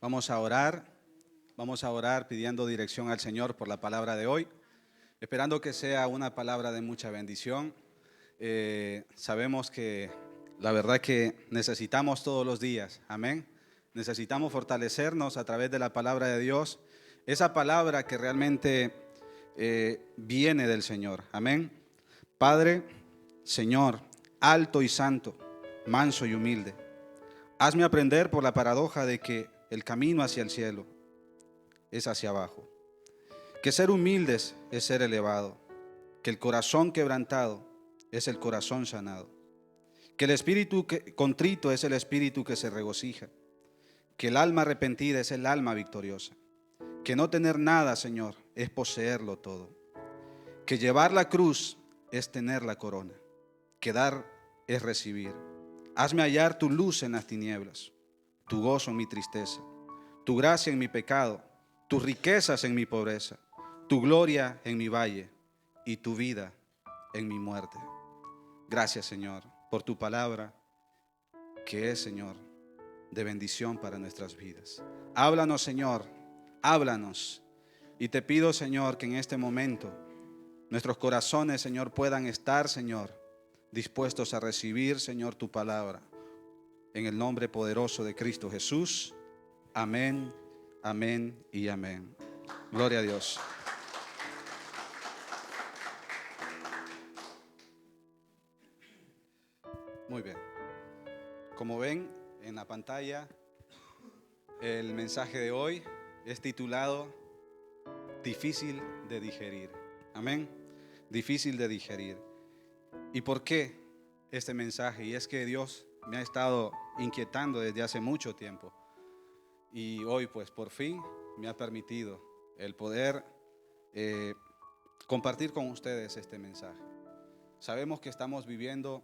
Vamos a orar pidiendo dirección al Señor por la palabra de hoy, esperando que sea una palabra de mucha bendición. Sabemos que la verdad que necesitamos todos los días, amén. Necesitamos fortalecernos a través de la palabra de Dios, esa palabra que realmente viene del Señor, amén. Padre, Señor, alto y santo, manso y humilde, hazme aprender por la paradoja de que el camino hacia el cielo es hacia abajo, que ser humildes es ser elevado, que el corazón quebrantado es el corazón sanado, que el espíritu contrito es el espíritu que se regocija, que el alma arrepentida es el alma victoriosa, que no tener nada, Señor, es poseerlo todo, que llevar la cruz es tener la corona, que dar es recibir. Hazme hallar tu luz en las tinieblas, tu gozo en mi tristeza, tu gracia en mi pecado, tus riquezas en mi pobreza, tu gloria en mi valle y tu vida en mi muerte. Gracias, Señor, por tu palabra, que es, Señor, de bendición para nuestras vidas. Háblanos, Señor, háblanos. Y te pido, Señor, que en este momento nuestros corazones, Señor, puedan estar, Señor, dispuestos a recibir, Señor, tu palabra. En el nombre poderoso de Cristo Jesús. Amén, amén y amén. Gloria a Dios. Muy bien. Como ven en la pantalla, el mensaje de hoy es titulado Difícil de digerir. Amén. Difícil de digerir. ¿Y por qué este mensaje? Y es que Dios me ha estado inquietando desde hace mucho tiempo. Y hoy pues por fin me ha permitido el poder compartir con ustedes este mensaje. Sabemos que estamos viviendo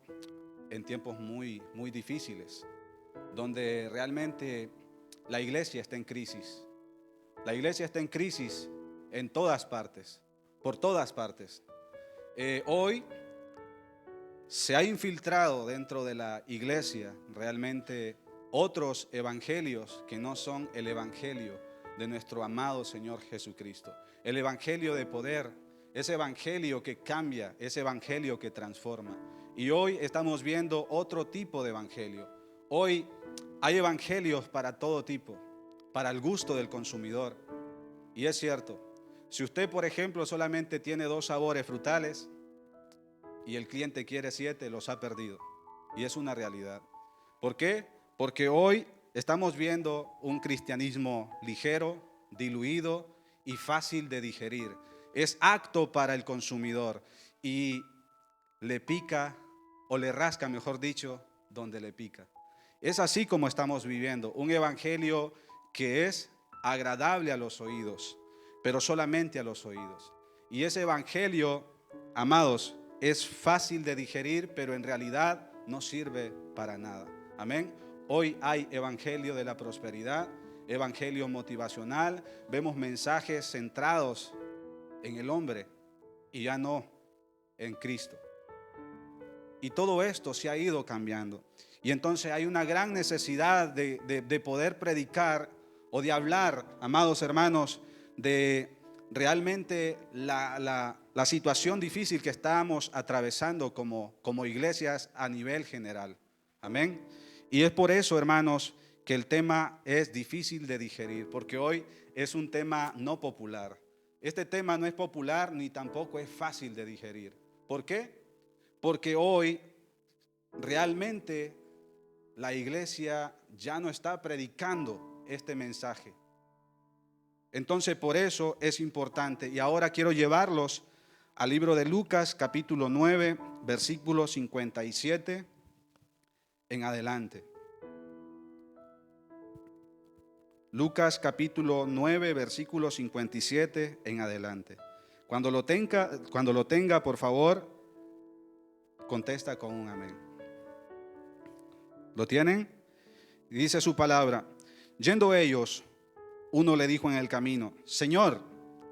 en tiempos muy difíciles, donde realmente la iglesia está en crisis. La iglesia está en crisis en todas partes, por todas partes. Hoy se ha infiltrado dentro de la iglesia realmente otros evangelios que no son el evangelio de nuestro amado Señor Jesucristo. El evangelio de poder, ese evangelio que cambia, ese evangelio que transforma. Y hoy estamos viendo otro tipo de evangelio. Hoy hay evangelios para todo tipo, para el gusto del consumidor. Y es cierto, si usted, por ejemplo, solamente tiene 2 sabores frutales y el cliente quiere 7, los ha perdido. Y es una realidad. ¿Por qué? Porque hoy estamos viendo un cristianismo ligero, diluido y fácil de digerir. Es apto para el consumidor y le pica o le rasca, mejor dicho, donde le pica. Es así como estamos viviendo un evangelio que es agradable a los oídos, pero solamente a los oídos. Y ese evangelio, amados, es fácil de digerir, pero en realidad no sirve para nada. Amén. Hoy hay evangelio de la prosperidad, evangelio motivacional, vemos mensajes centrados en el hombre y ya no en Cristo. Y todo esto se ha ido cambiando. Y entonces hay una gran necesidad de poder predicar o de hablar, amados hermanos, de realmente la situación difícil que estamos atravesando como iglesias a nivel general. Amén. Y es por eso, hermanos, que el tema es difícil de digerir, porque hoy es un tema no popular. Este tema no es popular ni tampoco es fácil de digerir. ¿Por qué? Porque hoy realmente la iglesia ya no está predicando este mensaje. Entonces por eso es importante. Y ahora quiero llevarlos al libro de Lucas capítulo 9 versículo 57 en adelante. Lucas capítulo 9 versículo 57 en adelante. Cuando lo tenga, por favor, contesta con un amén. ¿Lo tienen? Y dice su palabra: yendo ellos, uno le dijo en el camino: Señor,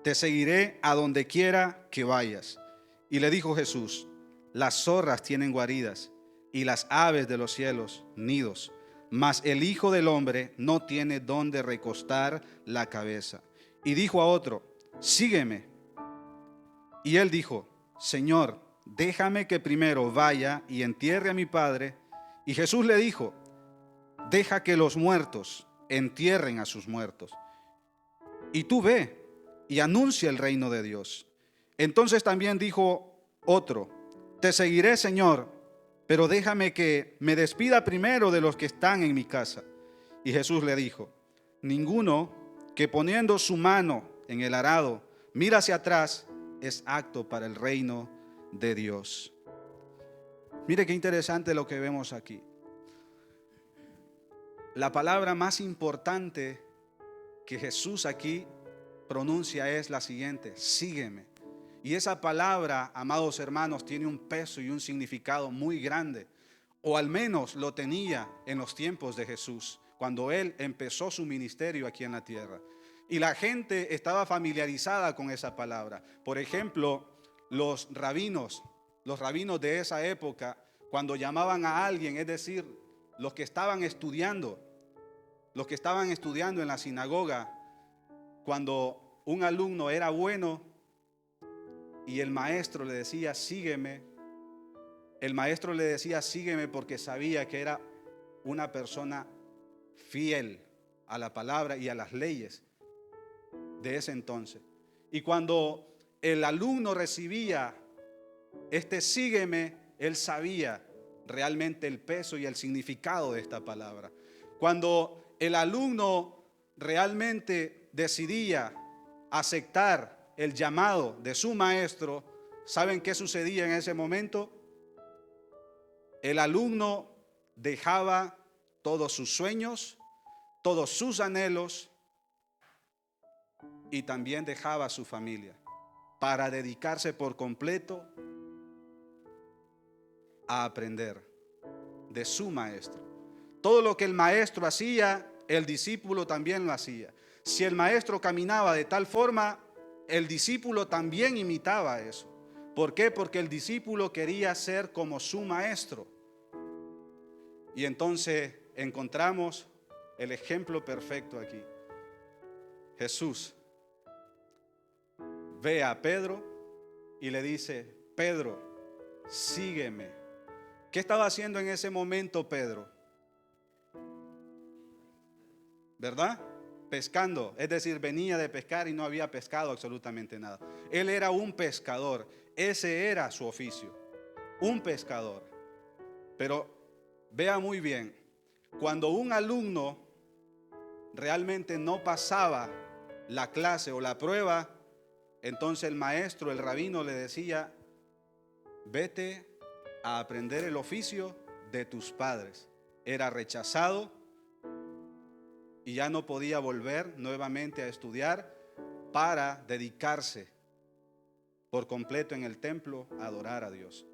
te seguiré a donde quiera que vayas. Y le dijo Jesús: las zorras tienen guaridas y las aves de los cielos nidos, mas el Hijo del Hombre no tiene dónde recostar la cabeza. Y dijo a otro: sígueme. Y él dijo: Señor, déjame que primero vaya y entierre a mi padre. Y Jesús le dijo: deja que los muertos entierren a sus muertos, y tú ve y anuncia el reino de Dios. Entonces también dijo otro: te seguiré, Señor, pero déjame que me despida primero de los que están en mi casa. Y Jesús le dijo: ninguno que poniendo su mano en el arado mira hacia atrás es apto para el reino de Dios. Mire qué interesante lo que vemos aquí. La palabra más importante que Jesús aquí pronuncia es la siguiente: sígueme. Y esa palabra, amados hermanos, tiene un peso y un significado muy grande, o al menos lo tenía en los tiempos de Jesús, cuando Él empezó su ministerio aquí en la tierra. Y la gente estaba familiarizada con esa palabra. Por ejemplo, los rabinos de esa época, cuando llamaban a alguien, es decir, los que estaban estudiando en la sinagoga, cuando un alumno era bueno y el maestro le decía: sígueme, el maestro le decía: sígueme porque sabía que era una persona fiel a la palabra y a las leyes de ese entonces. Y cuando el alumno recibía este sígueme, él sabía realmente el peso y el significado de esta palabra. Cuando el alumno realmente decidía aceptar el llamado de su maestro, ¿saben qué sucedía en ese momento? El alumno dejaba todos sus sueños, todos sus anhelos, y también dejaba a su familia para dedicarse por completo a aprender de su maestro. Todo lo que el maestro hacía, el discípulo también lo hacía. Si el maestro caminaba de tal forma, el discípulo también imitaba eso. ¿Por qué? Porque el discípulo quería ser como su maestro. Y entonces encontramos el ejemplo perfecto aquí. Jesús ve a Pedro y le dice: Pedro, sígueme. ¿Qué estaba haciendo en ese momento Pedro? ¿Verdad? Pescando, es decir, venía de pescar y no había pescado absolutamente nada. Él era un pescador, ese era su oficio, un pescador. Pero vea muy bien, cuando un alumno realmente no pasaba la clase o la prueba, entonces el maestro, el rabino, le decía: vete a aprender el oficio de tus padres. Era rechazado y ya no podía volver nuevamente a estudiar para dedicarse por completo en el templo a adorar a Dios.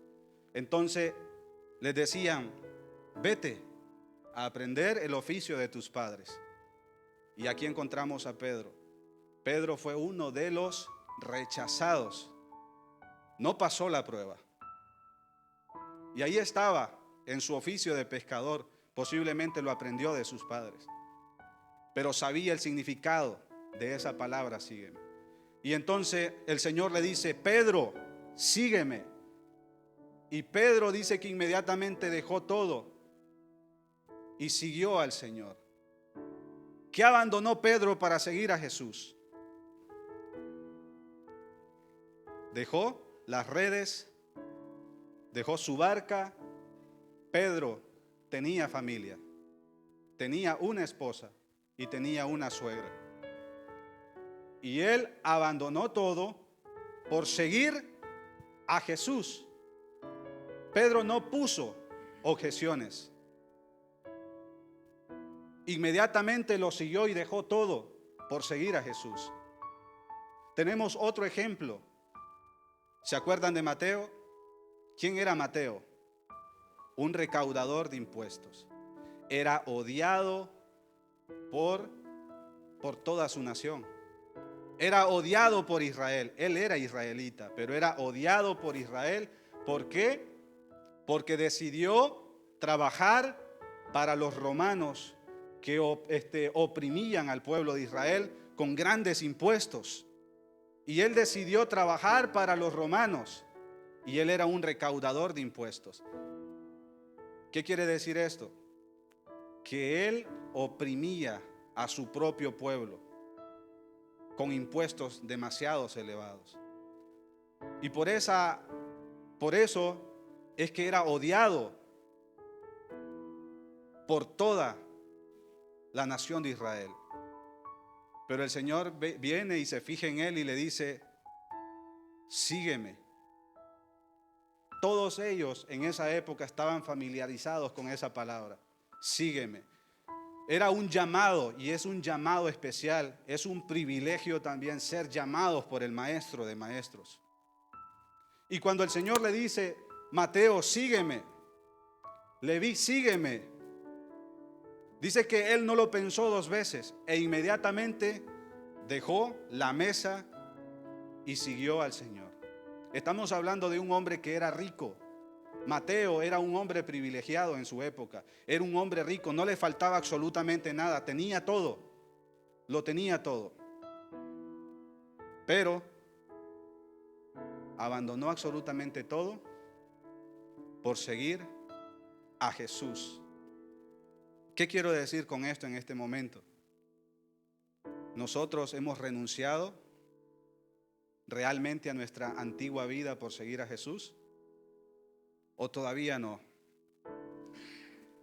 Entonces les decían: vete a aprender el oficio de tus padres. Y aquí encontramos a Pedro. Pedro fue uno de los rechazados. No pasó la prueba. Y ahí estaba en su oficio de pescador. Posiblemente lo aprendió de sus padres, pero sabía el significado de esa palabra: sígueme. Y entonces el Señor le dice: Pedro, sígueme. Y Pedro dice que inmediatamente dejó todo y siguió al Señor. ¿Qué abandonó Pedro para seguir a Jesús? Dejó las redes, dejó su barca. Pedro tenía familia, tenía una esposa y tenía una suegra. Y él abandonó todo por seguir a Jesús. Pedro no puso objeciones. Inmediatamente lo siguió y dejó todo por seguir a Jesús. Tenemos otro ejemplo. ¿Se acuerdan de Mateo? ¿Quién era Mateo? Un recaudador de impuestos. Era odiado por toda su nación. Era odiado por Israel. Él era israelita, pero era odiado por Israel. ¿Por qué? Porque decidió trabajar para los romanos que oprimían al pueblo de Israel con grandes impuestos. Y él decidió trabajar para los romanos. Y él era un recaudador de impuestos. ¿Qué quiere decir esto? Que él oprimía a su propio pueblo con impuestos demasiado elevados. Y por eso es que era odiado por toda la nación de Israel. Pero el Señor viene y se fija en él y le dice: sígueme. Todos ellos en esa época estaban familiarizados con esa palabra: sígueme. Era un llamado, y es un llamado especial. Es un privilegio también ser llamados por el Maestro de maestros. Y cuando el Señor le dice: Mateo, sígueme, Leví, sígueme, dice que él no lo pensó dos veces e inmediatamente dejó la mesa y siguió al Señor. Estamos hablando de un hombre que era rico. Mateo era un hombre privilegiado en su época. Era un hombre rico, no le faltaba absolutamente nada, tenía todo, lo tenía todo. Pero abandonó absolutamente todo por seguir a Jesús. ¿Qué quiero decir con esto en este momento? Nosotros hemos renunciado realmente a nuestra antigua vida por seguir a Jesús, o todavía no.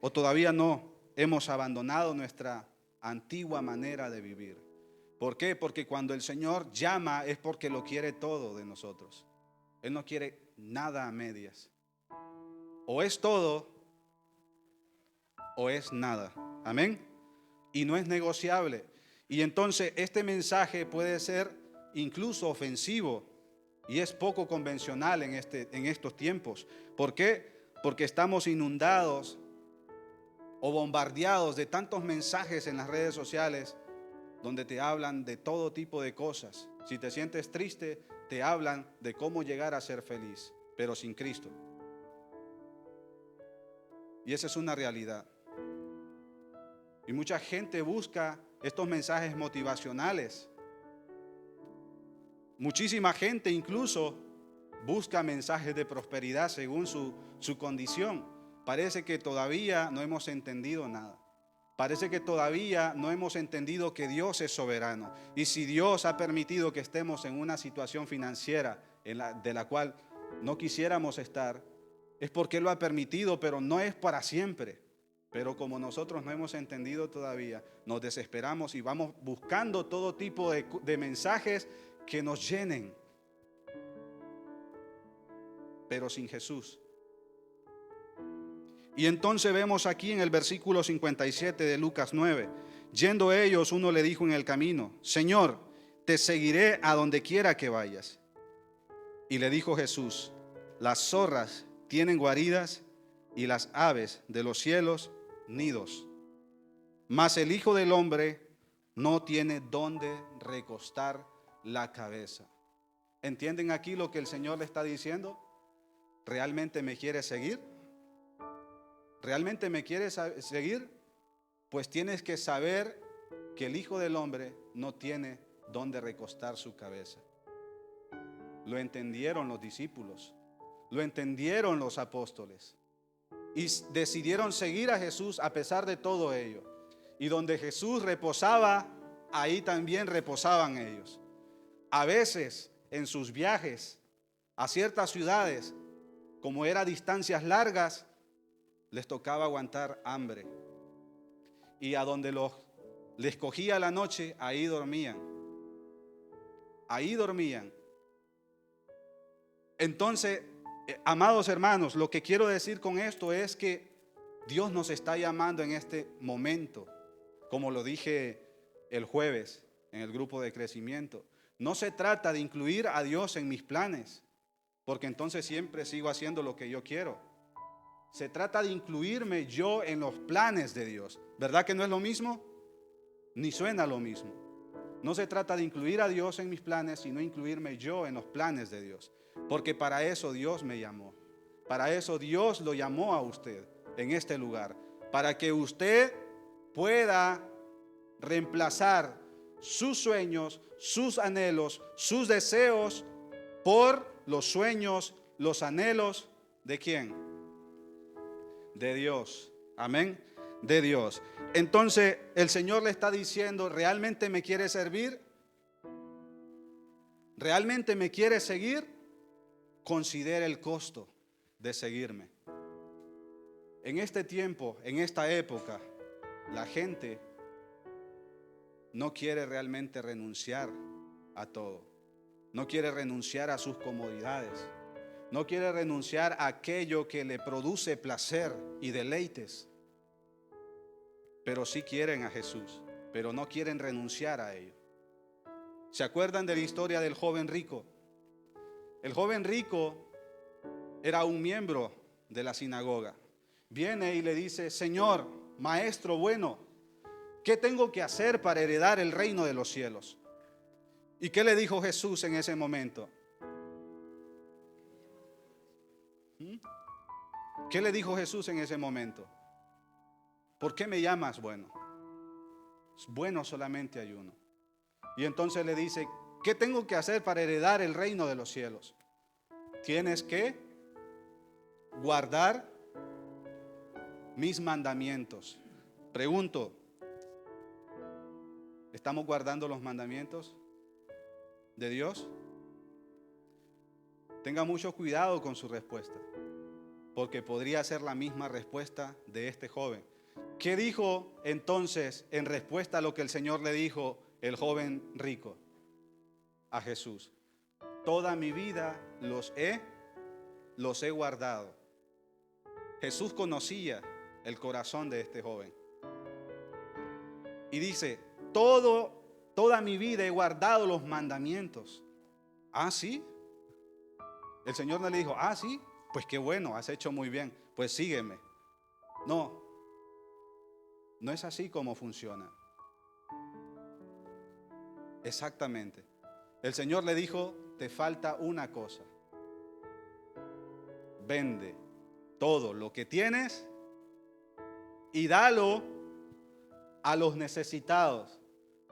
O todavía no hemos abandonado nuestra antigua manera de vivir. ¿Por qué? Porque cuando el Señor llama es porque lo quiere todo de nosotros. Él no quiere nada a medias. O es todo o es nada. Amén. Y no es negociable. Y entonces este mensaje puede ser incluso ofensivo y es poco convencional en estos tiempos. ¿Por qué? Porque estamos inundados o bombardeados de tantos mensajes en las redes sociales donde te hablan de todo tipo de cosas. Si te sientes triste, te hablan de cómo llegar a ser feliz, pero sin Cristo. Y esa es una realidad. Y mucha gente busca estos mensajes motivacionales. Muchísima gente incluso busca mensajes de prosperidad según su condición. Parece que todavía no hemos entendido nada. Parece que todavía no hemos entendido que Dios es soberano. Y si Dios ha permitido que estemos en una situación financiera de la cual no quisiéramos estar, es porque Él lo ha permitido, pero no es para siempre. Pero como nosotros no hemos entendido todavía, nos desesperamos y vamos buscando todo tipo de mensajes que nos llenen, pero sin Jesús. Y entonces vemos aquí en el versículo 57 de Lucas 9: yendo ellos, uno le dijo en el camino: Señor, te seguiré a donde quiera que vayas. Y le dijo Jesús: las zorras tienen guaridas y las aves de los cielos nidos, mas el Hijo del Hombre no tiene dónde recostar la cabeza. ¿Entienden aquí lo que el Señor le está diciendo? ¿Realmente me quiere seguir? ¿Realmente me quieres seguir? Pues tienes que saber que el Hijo del Hombre no tiene dónde recostar su cabeza. Lo entendieron los discípulos, lo entendieron los apóstoles y decidieron seguir a Jesús a pesar de todo ello. Y donde Jesús reposaba, ahí también reposaban ellos. A veces en sus viajes a ciertas ciudades, como eran distancias largas, les tocaba aguantar hambre. Y a donde les cogía la noche, ahí dormían. Ahí dormían. Entonces, amados hermanos, lo que quiero decir con esto es que Dios nos está llamando en este momento, como lo dije el jueves en el grupo de crecimiento. No se trata de incluir a Dios en mis planes, porque entonces siempre sigo haciendo lo que yo quiero. Se trata de incluirme yo en los planes de Dios. ¿Verdad que no es lo mismo? Ni suena lo mismo. No se trata de incluir a Dios en mis planes, sino incluirme yo en los planes de Dios. Porque para eso Dios me llamó. Para eso Dios lo llamó a usted en este lugar. para que usted pueda reemplazar sus sueños, sus anhelos, sus deseos por los sueños, los anhelos ¿de quién? De Dios. Amén. De Dios. Entonces el Señor le está diciendo, ¿realmente me quiere servir? ¿Realmente me quiere seguir? Considere el costo de seguirme. En este tiempo, en esta época, la gente no quiere realmente renunciar a todo. No quiere renunciar a sus comodidades. No quiere renunciar a aquello que le produce placer y deleites. Pero sí quieren a Jesús, pero no quieren renunciar a ello. ¿Se acuerdan de la historia del joven rico? El joven rico era un miembro de la sinagoga. Viene y le dice, Señor, maestro bueno, ¿qué tengo que hacer para heredar el reino de los cielos? ¿Y qué le dijo Jesús en ese momento? ¿Qué le dijo Jesús en ese momento? ¿Por qué me llamas bueno? Bueno solamente hay uno. Y entonces le dice, ¿qué tengo que hacer para heredar el reino de los cielos? Tienes que guardar mis mandamientos. Pregunto, ¿estamos guardando los mandamientos de Dios? Tenga mucho cuidado con su respuesta, porque podría ser la misma respuesta de este joven. ¿Qué dijo entonces en respuesta a lo que el Señor le dijo el joven rico? A Jesús. Toda mi vida los he guardado. Jesús conocía el corazón de este joven. Y dice, toda mi vida he guardado los mandamientos. ¿Ah, sí? El Señor no le dijo, ah, sí, pues qué bueno, has hecho muy bien, pues sígueme. No es así como funciona. Exactamente. El Señor le dijo, te falta una cosa. Vende todo lo que tienes y dalo a los necesitados,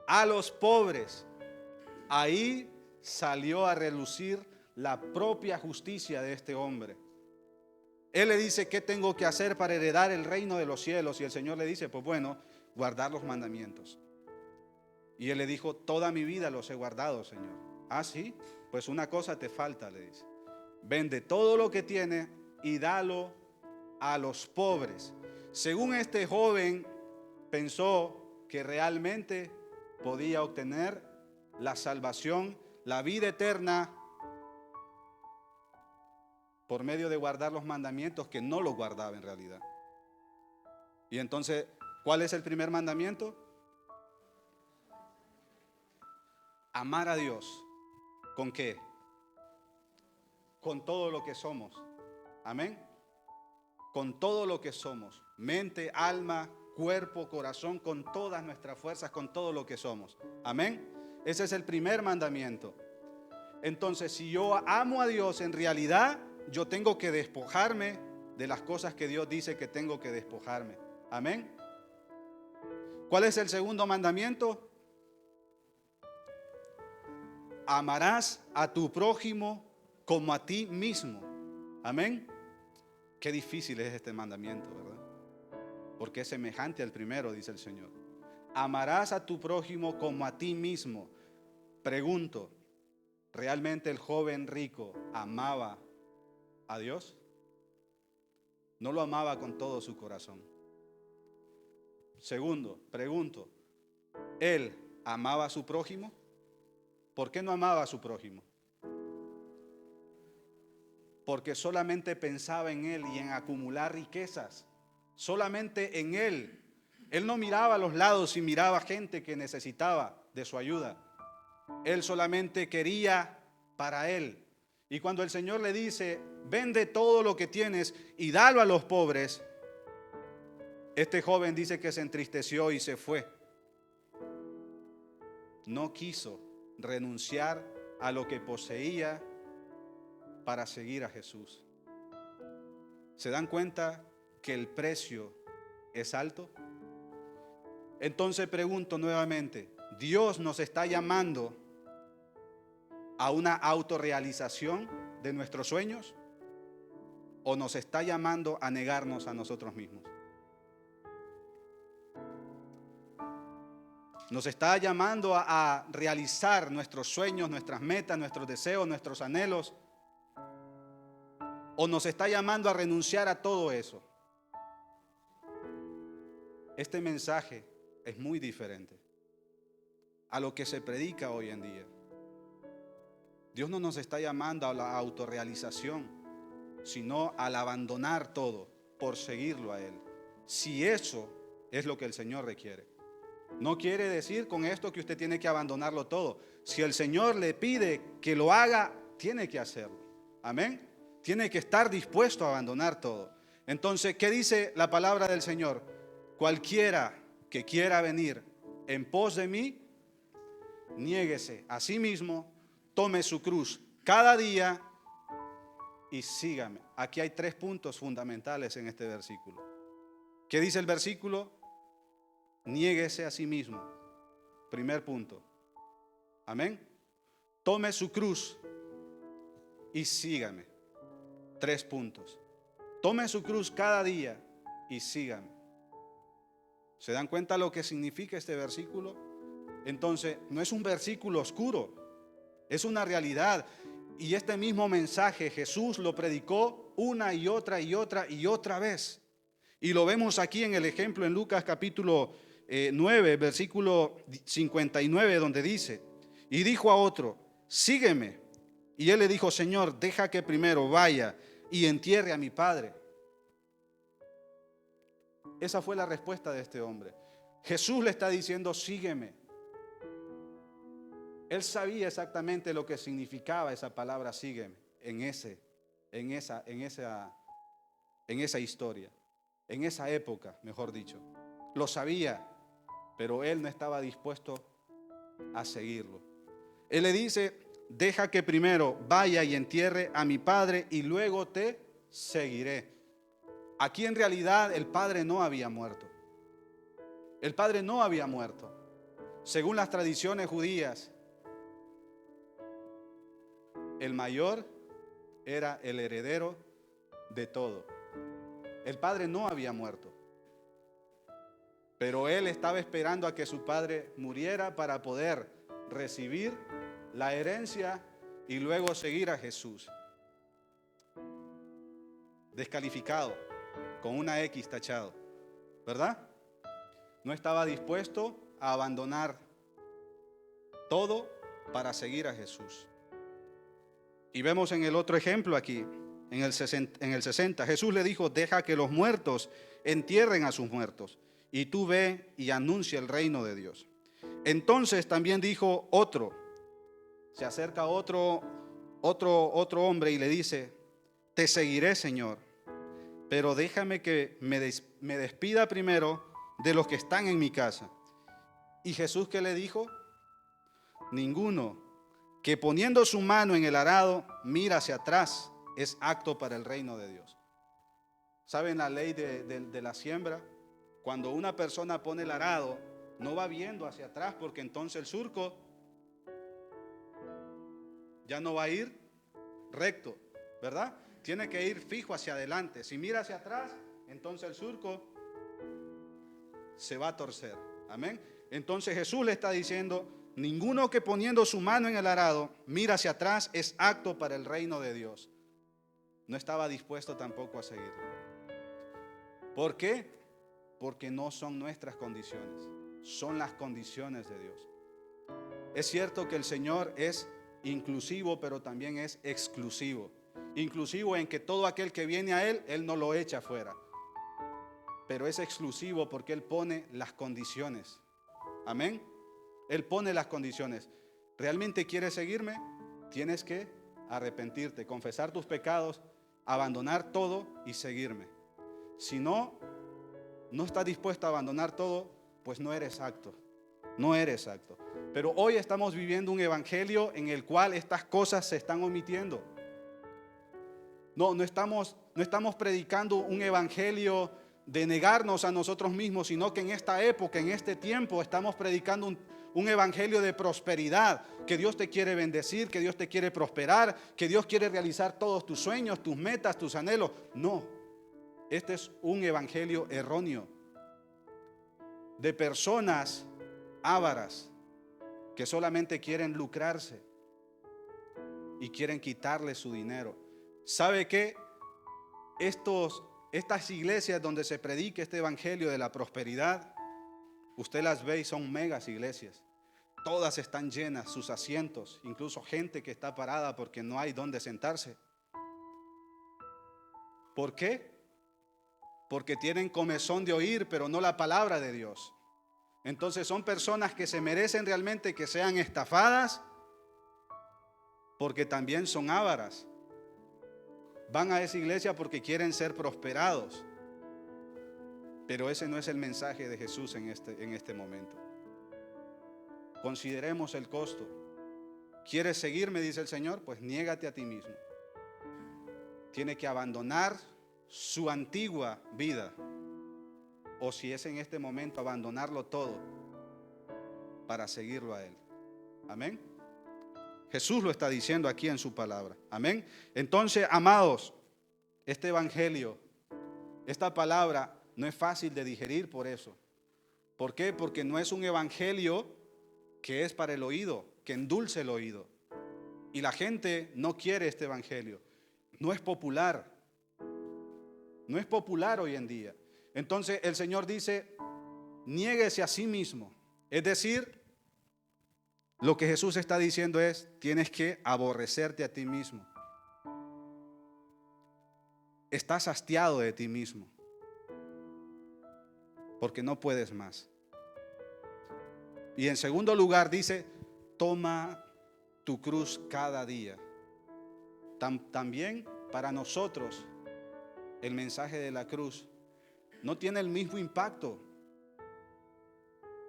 a los pobres. Ahí salió a relucir la propia justicia de este hombre. Él le dice, ¿qué tengo que hacer para heredar el reino de los cielos? Y el Señor le dice, pues bueno, guardar los mandamientos. Y él le dijo, toda mi vida los he guardado, Señor. Ah, sí, pues una cosa te falta, le dice. Vende todo lo que tiene y dalo a los pobres. Según este joven pensó que realmente podía obtener la salvación, la vida eterna, por medio de guardar los mandamientos que no los guardaba en realidad. Y entonces, ¿cuál es el primer mandamiento? Amar a Dios. ¿Con qué? Con todo lo que somos. Amén. Con todo lo que somos. Mente, alma, cuerpo, corazón, con todas nuestras fuerzas, con todo lo que somos. Amén. Ese es el primer mandamiento. Entonces, si yo amo a Dios, en realidad yo tengo que despojarme de las cosas que Dios dice que tengo que despojarme. Amén. ¿Cuál es el segundo mandamiento? Amarás a tu prójimo como a ti mismo. Amén. Qué difícil es este mandamiento, ¿verdad? Porque es semejante al primero, dice el Señor. Amarás a tu prójimo como a ti mismo. Pregunto, ¿realmente el joven rico amaba a Dios? No lo amaba con todo su corazón. Segundo, pregunto, ¿él amaba a su prójimo? ¿Por qué no amaba a su prójimo? Porque solamente pensaba en él y en acumular riquezas. Solamente en él. Él no miraba a los lados y miraba gente que necesitaba de su ayuda. Él solamente quería para él. Y cuando el Señor le dice, vende todo lo que tienes y dalo a los pobres, este joven dice que se entristeció y se fue. No quiso renunciar a lo que poseía para seguir a Jesús. ¿Se dan cuenta que el precio es alto? Entonces pregunto nuevamente, ¿Dios nos está llamando a una autorrealización de nuestros sueños o nos está llamando a negarnos a nosotros mismos? Nos está llamando a realizar nuestros sueños, nuestras metas, nuestros deseos, nuestros anhelos, o nos está llamando a renunciar a todo eso. Este mensaje es muy diferente a lo que se predica hoy en día. Dios no nos está llamando a la autorrealización, sino al abandonar todo por seguirlo a Él. Si eso es lo que el Señor requiere. No quiere decir con esto que usted tiene que abandonarlo todo. Si el Señor le pide que lo haga, tiene que hacerlo. Amén. Tiene que estar dispuesto a abandonar todo. Entonces, ¿qué dice la palabra del Señor? Cualquiera que quiera venir en pos de mí, niéguese a sí mismo, tome su cruz cada día y sígame. Aquí hay 3 puntos fundamentales en este versículo. ¿Qué dice el versículo? Niéguese a sí mismo. Primer punto. Amén. Tome su cruz y sígame. 3 puntos. Tome su cruz cada día y sígame. ¿Se dan cuenta lo que significa este versículo? Entonces, no es un versículo oscuro, es una realidad. Y este mismo mensaje Jesús lo predicó una y otra y otra y otra vez. Y lo vemos aquí en el ejemplo en Lucas capítulo 9, versículo 59, donde dice: y dijo a otro, sígueme. Y él le dijo, Señor, deja que primero vaya y entierre a mi padre. Esa fue la respuesta de este hombre. Jesús le está diciendo, sígueme. Él sabía exactamente lo que significaba esa palabra sígueme en esa historia, en esa época, mejor dicho. Lo sabía, pero él no estaba dispuesto a seguirlo. Él le dice, deja que primero vaya y entierre a mi padre y luego te seguiré. Aquí en realidad el padre no había muerto. El padre no había muerto. Según las tradiciones judías, el mayor era el heredero de todo. El padre no había muerto, pero él estaba esperando a que su padre muriera para poder recibir la herencia y luego seguir a Jesús. Descalificado, con una X tachado, ¿verdad? No estaba dispuesto a abandonar todo para seguir a Jesús. Y vemos en el otro ejemplo aquí, en el 60, Jesús le dijo, deja que los muertos entierren a sus muertos, y tú ve y anuncia el reino de Dios. Entonces también dijo otro, se acerca otro hombre y le dice, te seguiré, Señor, pero déjame que me despida primero de los que están en mi casa. ¿Y Jesús qué le dijo? Ninguno que poniendo su mano en el arado mira hacia atrás es apto para el reino de Dios. ¿Saben la ley de la siembra? Cuando una persona pone el arado, no va viendo hacia atrás porque entonces el surco ya no va a ir recto, ¿verdad? Tiene que ir fijo hacia adelante. Si mira hacia atrás, entonces el surco se va a torcer. Amén. Entonces Jesús le está diciendo, ninguno que poniendo su mano en el arado mira hacia atrás es apto para el reino de Dios. No estaba dispuesto tampoco a seguirlo. ¿Por qué? Porque no son nuestras condiciones, son las condiciones de Dios. Es cierto que el Señor es inclusivo, pero también es exclusivo. Inclusivo en que todo aquel que viene a Él no lo echa fuera. Pero es exclusivo porque Él pone las condiciones. Amén. Él pone las condiciones. ¿Realmente quieres seguirme? Tienes que arrepentirte, confesar tus pecados, abandonar todo y seguirme. Si no estás dispuesto a abandonar todo, pues no eres apto. No eres apto. Pero hoy estamos viviendo un evangelio en el cual estas cosas se están omitiendo. No estamos predicando un evangelio de negarnos a nosotros mismos, sino que en esta época, en este tiempo, estamos predicando un evangelio de prosperidad, que Dios te quiere bendecir, que Dios te quiere prosperar, que Dios quiere realizar todos tus sueños, tus metas, tus anhelos. No, este es un evangelio erróneo de personas ávaras que solamente quieren lucrarse y quieren quitarle su dinero. ¿Sabe qué? Estas iglesias donde se predica este evangelio de la prosperidad, usted las ve y son megas iglesias. Todas están llenas, sus asientos, incluso gente que está parada porque no hay dónde sentarse. ¿Por qué? Porque tienen comezón de oír, pero no la palabra de Dios. Entonces son personas que se merecen realmente que sean estafadas, porque también son ávaras. Van a esa iglesia porque quieren ser prosperados. Pero ese no es el mensaje de Jesús en este momento. Consideremos el costo. ¿Quieres seguirme?, dice el Señor, pues niégate a ti mismo. Tiene que abandonar su antigua vida, o si es en este momento, abandonarlo todo para seguirlo a Él. Amén. Jesús lo está diciendo aquí en su palabra. Amén. Entonces, amados, este evangelio, esta palabra no es fácil de digerir por eso. ¿Por qué? Porque no es un evangelio que es para el oído, que endulce el oído. Y la gente no quiere este evangelio. No es popular. No es popular hoy en día. Entonces el Señor dice, niéguese a sí mismo. Es decir, lo que Jesús está diciendo es, tienes que aborrecerte a ti mismo. Estás hastiado de ti mismo, porque no puedes más. Y en segundo lugar dice, toma tu cruz cada día. También para nosotros el mensaje de la cruz no tiene el mismo impacto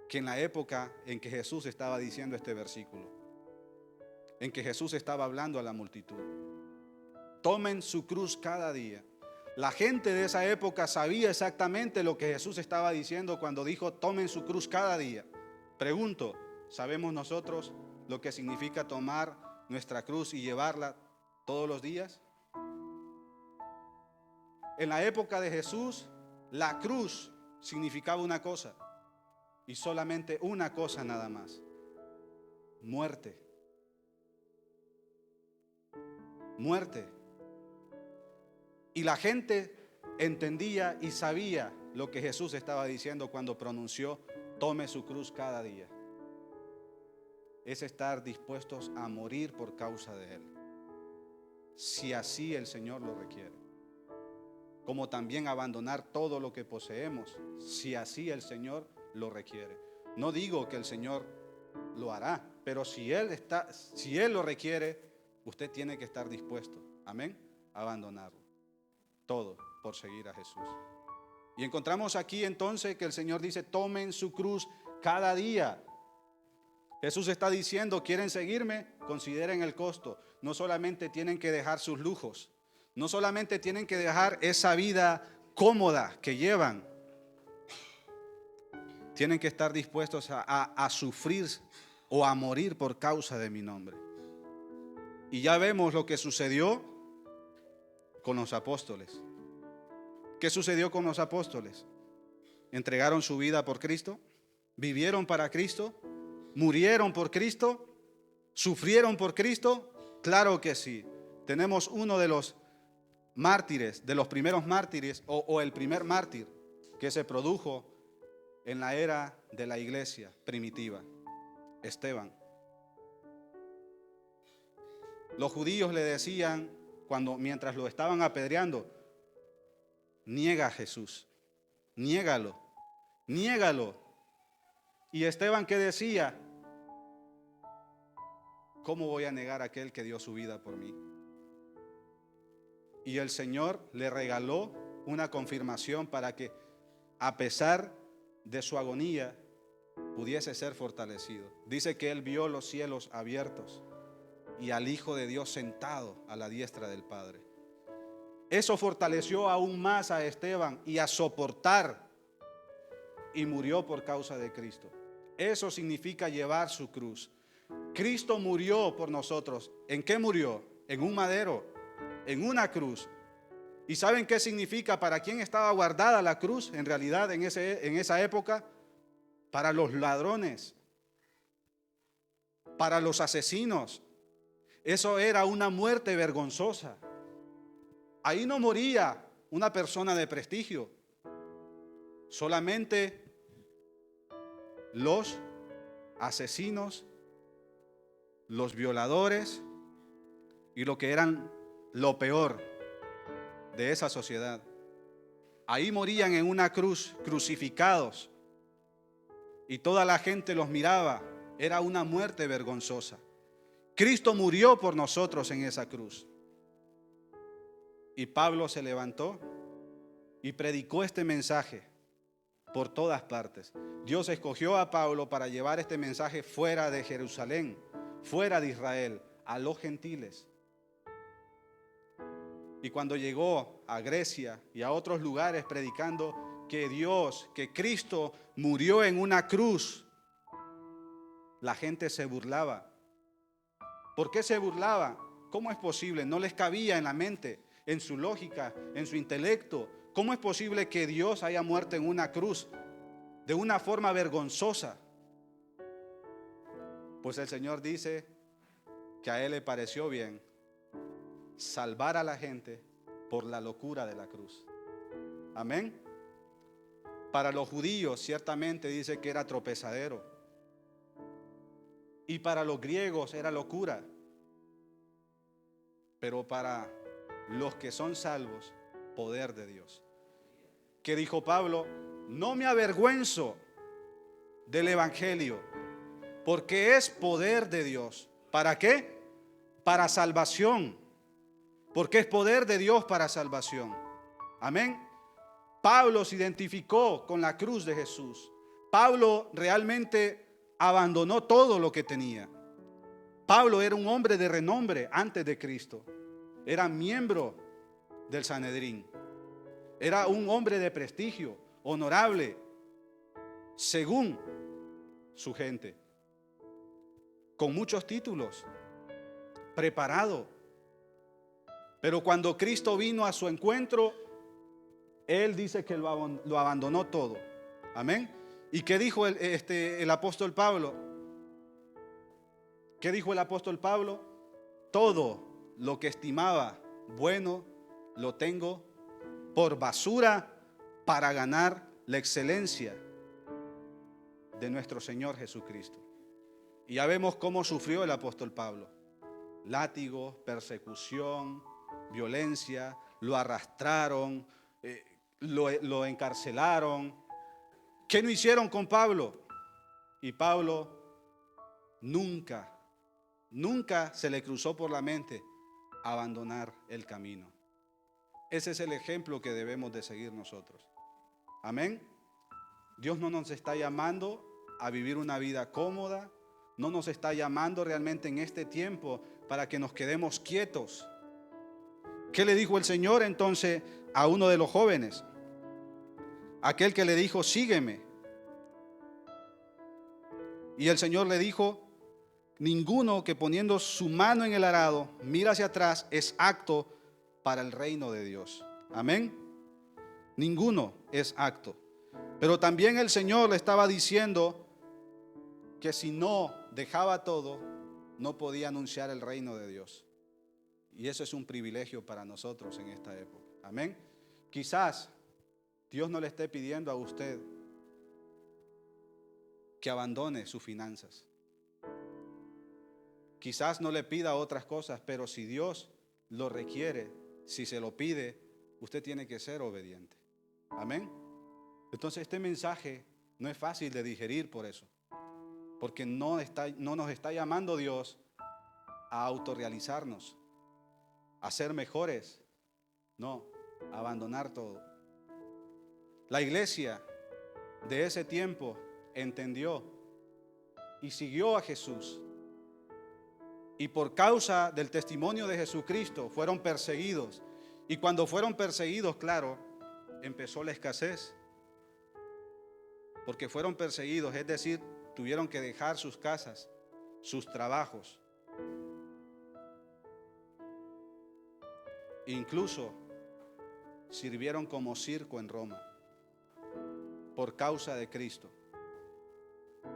que en la época en que Jesús estaba diciendo este versículo, en que Jesús estaba hablando a la multitud. Tomen su cruz cada día. La gente de esa época sabía exactamente lo que Jesús estaba diciendo cuando dijo, tomen su cruz cada día. Pregunto, ¿sabemos nosotros lo que significa tomar nuestra cruz y llevarla todos los días? En la época de Jesús, la cruz significaba una cosa, y solamente una cosa nada más: muerte. Muerte. Y la gente entendía y sabía lo que Jesús estaba diciendo cuando pronunció, tome su cruz cada día. Es estar dispuestos a morir por causa de Él, si así el Señor lo requiere. Como también abandonar todo lo que poseemos, si así el Señor lo requiere. No digo que el Señor lo hará, pero si Él lo requiere, usted tiene que estar dispuesto, amén, a abandonarlo todo por seguir a Jesús. Y encontramos aquí entonces que el Señor dice, tomen su cruz cada día. Jesús está diciendo, ¿quieren seguirme? Consideren el costo. No solamente tienen que dejar sus lujos, no solamente tienen que dejar esa vida cómoda que llevan, tienen que estar dispuestos a sufrir o a morir por causa de mi nombre. Y ya vemos lo que sucedió con los apóstoles. ¿Qué sucedió con los apóstoles? ¿Entregaron su vida por Cristo? ¿Vivieron para Cristo? ¿Murieron por Cristo? ¿Sufrieron por Cristo? Claro que sí. Tenemos uno de los mártires, de los primeros mártires, o el primer mártir que se produjo en la era de la iglesia primitiva, Esteban. Los judíos le decían, mientras lo estaban apedreando, niega a Jesús, niégalo, niégalo. Y Esteban, ¿qué decía? ¿Cómo voy a negar a aquel que dio su vida por mí? Y el Señor le regaló una confirmación para que, a pesar de su agonía, pudiese ser fortalecido. Dice que él vio los cielos abiertos y al Hijo de Dios sentado a la diestra del Padre. Eso fortaleció aún más a Esteban y a soportar, y murió por causa de Cristo. Eso significa llevar su cruz. Cristo murió por nosotros. ¿En qué murió? En un madero, en una cruz. ¿Y saben qué significa? ¿Para quién estaba guardada la cruz en realidad en esa época? Para los ladrones, para los asesinos. Eso era una muerte vergonzosa. Ahí no moría una persona de prestigio, solamente los asesinos, los violadores y lo que eran lo peor de esa sociedad. Ahí morían en una cruz, crucificados, y toda la gente los miraba. Era una muerte vergonzosa. Cristo murió por nosotros en esa cruz. Y Pablo se levantó y predicó este mensaje por todas partes. Dios escogió a Pablo para llevar este mensaje fuera de Jerusalén, fuera de Israel, a los gentiles. Y cuando llegó a Grecia y a otros lugares predicando que Dios, que Cristo murió en una cruz, la gente se burlaba. ¿Por qué se burlaba? ¿Cómo es posible? No les cabía en la mente, en su lógica, en su intelecto. ¿Cómo es posible que Dios haya muerto en una cruz de una forma vergonzosa? Pues el Señor dice que a Él le pareció bien salvar a la gente por la locura de la cruz. Amén. Para los judíos ciertamente dice que era tropezadero, y para los griegos era locura, pero para los que son salvos, poder de Dios. ¿Qué dijo Pablo? No me avergüenzo del evangelio, porque es poder de Dios. ¿Para qué? Para salvación. Porque es poder de Dios para salvación. Amén. Pablo se identificó con la cruz de Jesús. Pablo realmente abandonó todo lo que tenía. Pablo era un hombre de renombre antes de Cristo. Era miembro del Sanedrín. Era un hombre de prestigio, honorable, según su gente, con muchos títulos, preparado. Pero cuando Cristo vino a su encuentro, Él dice que lo abandonó todo. Amén. ¿Y qué dijo el apóstol Pablo? ¿Qué dijo el apóstol Pablo? Todo lo que estimaba bueno lo tengo por basura para ganar la excelencia de nuestro Señor Jesucristo. Y ya vemos cómo sufrió el apóstol Pablo. Látigo, persecución, violencia, lo arrastraron, lo encarcelaron. ¿Qué no hicieron con Pablo? Y Pablo nunca se le cruzó por la mente abandonar el camino. Ese es el ejemplo que debemos de seguir nosotros. Amén. Dios no nos está llamando a vivir una vida cómoda. No nos está llamando realmente en este tiempo para que nos quedemos quietos. ¿Qué le dijo el Señor entonces a uno de los jóvenes? Aquel que le dijo, sígueme. Y el Señor le dijo, ninguno que poniendo su mano en el arado mira hacia atrás es apto para el reino de Dios. Amén. Ninguno es apto. Pero también el Señor le estaba diciendo que si no dejaba todo, no podía anunciar el reino de Dios. Y eso es un privilegio para nosotros en esta época. Amén. Quizás Dios no le esté pidiendo a usted que abandone sus finanzas. Quizás no le pida otras cosas, pero si Dios lo requiere, si se lo pide, usted tiene que ser obediente. Amén. Entonces este mensaje no es fácil de digerir por eso. Porque no nos está llamando Dios a autorrealizarnos, a ser mejores. No, a abandonar todo. La iglesia de ese tiempo entendió y siguió a Jesús. Y por causa del testimonio de Jesucristo fueron perseguidos. Y cuando fueron perseguidos, claro, empezó la escasez. Porque fueron perseguidos, es decir, tuvieron que dejar sus casas, sus trabajos. Incluso sirvieron como circo en Roma por causa de Cristo,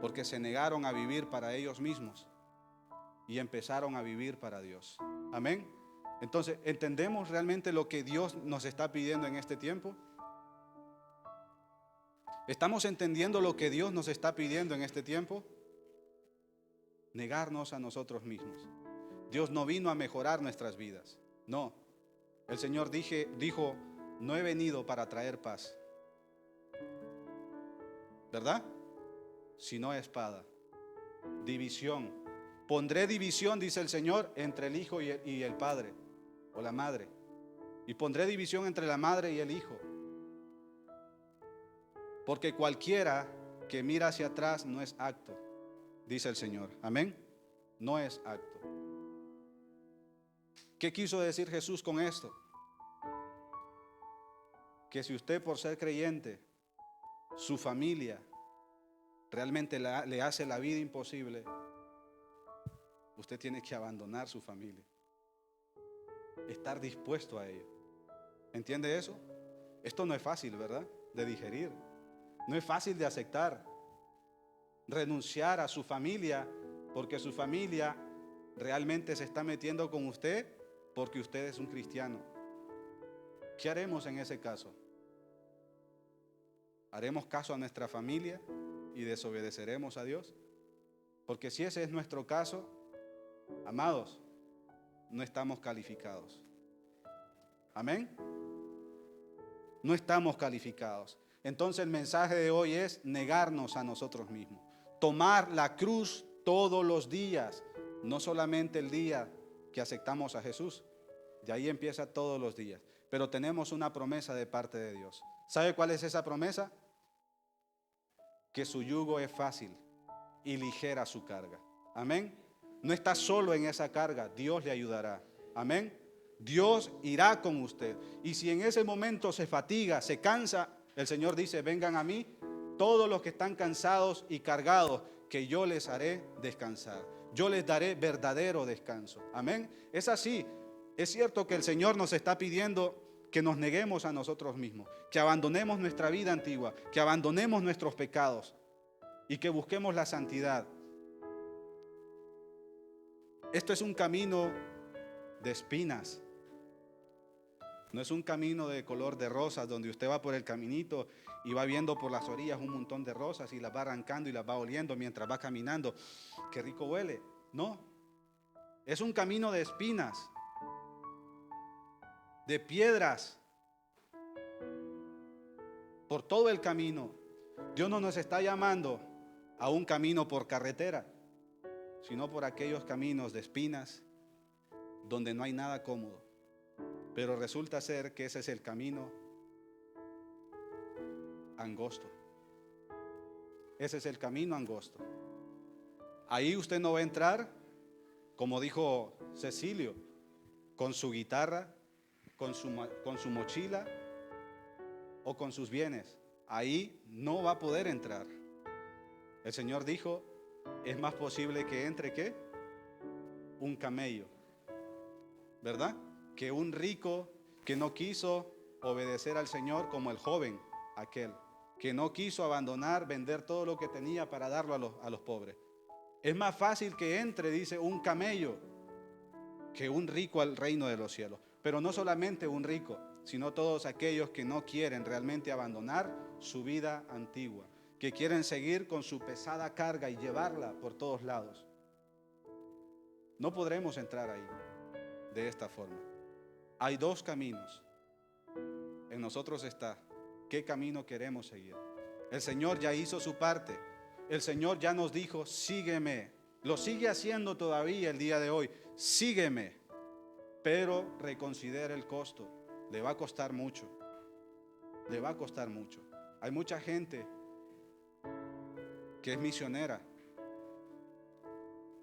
porque se negaron a vivir para ellos mismos y empezaron a vivir para Dios. Amén. Entonces, ¿entendemos realmente lo que Dios nos está pidiendo en este tiempo? ¿Estamos entendiendo lo que Dios nos está pidiendo en este tiempo? Negarnos a nosotros mismos. Dios no vino a mejorar nuestras vidas. No. El Señor dijo, no he venido para traer paz, ¿verdad? Sino espada, división. Pondré división, dice el Señor, entre el hijo y el padre o la madre. Y pondré división entre la madre y el hijo. Porque cualquiera que mira hacia atrás no es acto, dice el Señor. Amén. No es acto. ¿Qué quiso decir Jesús con esto? Que si usted, por ser creyente, su familia realmente le hace la vida imposible, usted tiene que abandonar su familia. Estar dispuesto a ello. ¿Entiende eso? Esto no es fácil, ¿verdad? De digerir. No es fácil de aceptar. Renunciar a su familia porque su familia realmente se está metiendo con usted porque usted es un cristiano. ¿Qué haremos en ese caso? ¿Haremos caso a nuestra familia y desobedeceremos a Dios? Porque si ese es nuestro caso, amados, no estamos calificados. Amén. No estamos calificados. Entonces el mensaje de hoy es negarnos a nosotros mismos. Tomar la cruz todos los días, no solamente el día que aceptamos a Jesús. De ahí empieza todos los días. Pero tenemos una promesa de parte de Dios. ¿Sabe cuál es esa promesa? Que su yugo es fácil y ligera su carga. Amén. No está solo en esa carga, Dios le ayudará. Amén. Dios irá con usted. Y si en ese momento se fatiga, se cansa, el Señor dice, vengan a mí todos los que están cansados y cargados, que yo les haré descansar. Yo les daré verdadero descanso. Amén. Es así. Es cierto que el Señor nos está pidiendo que nos neguemos a nosotros mismos, que abandonemos nuestra vida antigua, que abandonemos nuestros pecados y que busquemos la santidad. Esto es un camino de espinas. No es un camino de color de rosas donde usted va por el caminito y va viendo por las orillas un montón de rosas y las va arrancando y las va oliendo mientras va caminando. ¡Qué rico huele! No, es un camino de espinas, de piedras, por todo el camino. Dios no nos está llamando a un camino por carretera, sino por aquellos caminos de espinas donde no hay nada cómodo. Pero resulta ser que ese es el camino angosto. Ese es el camino angosto. Ahí usted no va a entrar, como dijo Cecilio, con su guitarra, con su mochila o con sus bienes. Ahí no va a poder entrar. El Señor dijo, es más posible que entre ¿qué? Un camello, ¿verdad? Que un rico que no quiso obedecer al Señor, como el joven aquel, que no quiso abandonar, vender todo lo que tenía para darlo a los pobres. Es más fácil que entre, dice, un camello que un rico al reino de los cielos. Pero no solamente un rico, sino todos aquellos que no quieren realmente abandonar su vida antigua, que quieren seguir con su pesada carga y llevarla por todos lados. No podremos entrar ahí de esta forma. Hay dos caminos. En nosotros está qué camino queremos seguir. El Señor ya hizo su parte. El Señor ya nos dijo, sígueme. Lo sigue haciendo todavía el día de hoy. Sígueme. Pero reconsidera el costo. Le va a costar mucho. Le va a costar mucho. Hay mucha gente que es misionera.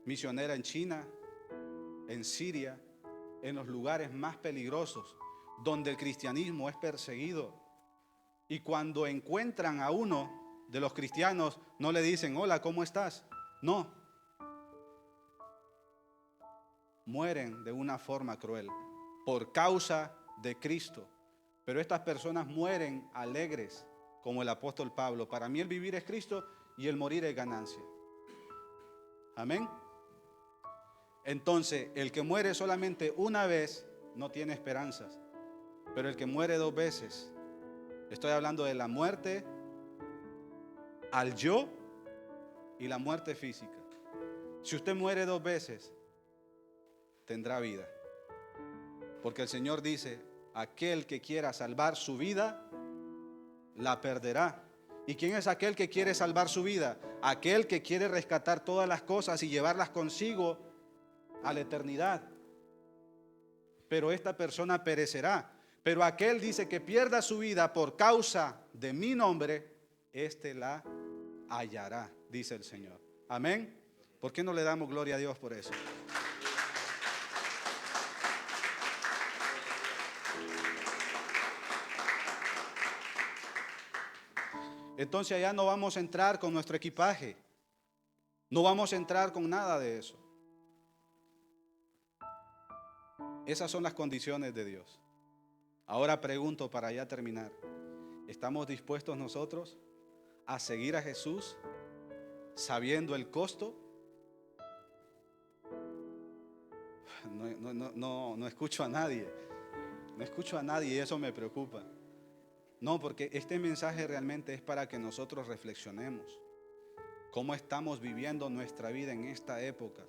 Misionera en China, en Siria, en los lugares más peligrosos, donde el cristianismo es perseguido. Y cuando encuentran a uno de los cristianos, no le dicen, hola, ¿cómo estás? No. Mueren de una forma cruel por causa de Cristo. Pero estas personas mueren alegres, como el apóstol Pablo. Para mí el vivir es Cristo y el morir es ganancia. Amén. Entonces, el que muere solamente una vez no tiene esperanzas. Pero el que muere dos veces, estoy hablando de la muerte al yo y la muerte física. Si usted muere dos veces, tendrá vida. Porque el Señor dice, aquel que quiera salvar su vida, la perderá. ¿Y quién es aquel que quiere salvar su vida? Aquel que quiere rescatar todas las cosas y llevarlas consigo a la eternidad. Pero esta persona perecerá. Pero aquel dice que pierda su vida por causa de mi nombre, éste la hallará, dice el Señor. Amén. ¿Por qué no le damos gloria a Dios por eso? Entonces allá no vamos a entrar con nuestro equipaje. No vamos a entrar con nada de eso. Esas son las condiciones de Dios. Ahora pregunto para ya terminar. ¿Estamos dispuestos nosotros a seguir a Jesús sabiendo el costo? No escucho a nadie. No escucho a nadie y eso me preocupa. No, porque este mensaje realmente es para que nosotros reflexionemos cómo estamos viviendo nuestra vida en esta época.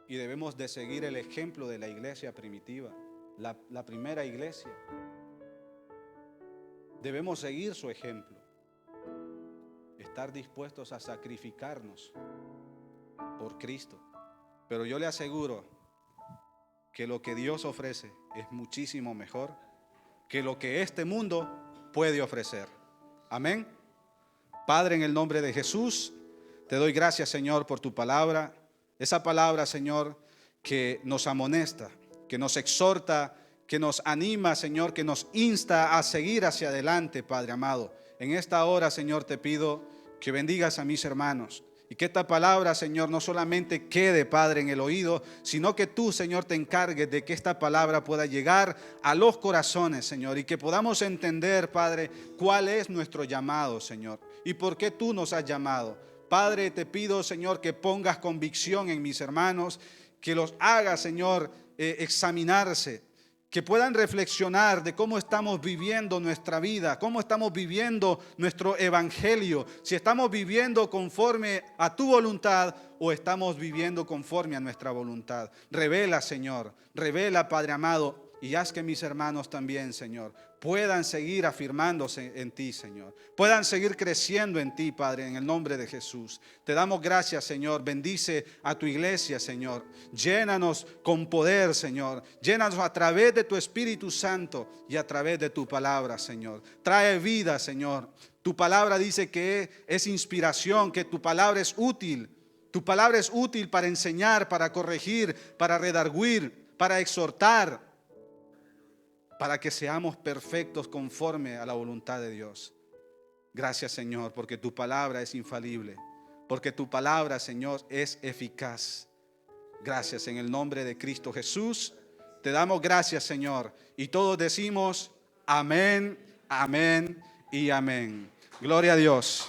Y debemos de seguir el ejemplo de la iglesia primitiva, la primera iglesia. Debemos seguir su ejemplo. Estar dispuestos a sacrificarnos por Cristo. Pero yo le aseguro que lo que Dios ofrece es muchísimo mejor que lo que este mundo puede ofrecer. Amén. Padre, en el nombre de Jesús, te doy gracias, Señor, por tu palabra. Esa palabra, Señor, que nos amonesta, que nos exhorta, que nos anima, Señor, que nos insta a seguir hacia adelante, Padre amado. En esta hora, Señor, te pido que bendigas a mis hermanos. Y que esta palabra, Señor, no solamente quede, Padre, en el oído, sino que tú, Señor, te encargues de que esta palabra pueda llegar a los corazones, Señor, y que podamos entender, Padre, cuál es nuestro llamado, Señor, y por qué tú nos has llamado. Padre, te pido, Señor, que pongas convicción en mis hermanos, que los hagas, Señor, examinarse, que puedan reflexionar de cómo estamos viviendo nuestra vida, cómo estamos viviendo nuestro evangelio, si estamos viviendo conforme a tu voluntad o estamos viviendo conforme a nuestra voluntad. Revela, Señor, revela, Padre amado, y haz que mis hermanos también, Señor, puedan seguir afirmándose en ti, Señor. Puedan seguir creciendo en ti, Padre, en el nombre de Jesús. Te damos gracias, Señor. Bendice a tu iglesia, Señor. Llénanos con poder, Señor. Llénanos a través de tu Espíritu Santo y a través de tu palabra, Señor. Trae vida, Señor. Tu palabra dice que es inspiración, que tu palabra es útil. Tu palabra es útil para enseñar, para corregir, para redarguir, para exhortar, para que seamos perfectos conforme a la voluntad de Dios. Gracias, Señor, porque tu palabra es infalible, porque tu palabra, Señor, es eficaz. Gracias en el nombre de Cristo Jesús. Te damos gracias, Señor, y todos decimos amén, amén y amén. Gloria a Dios.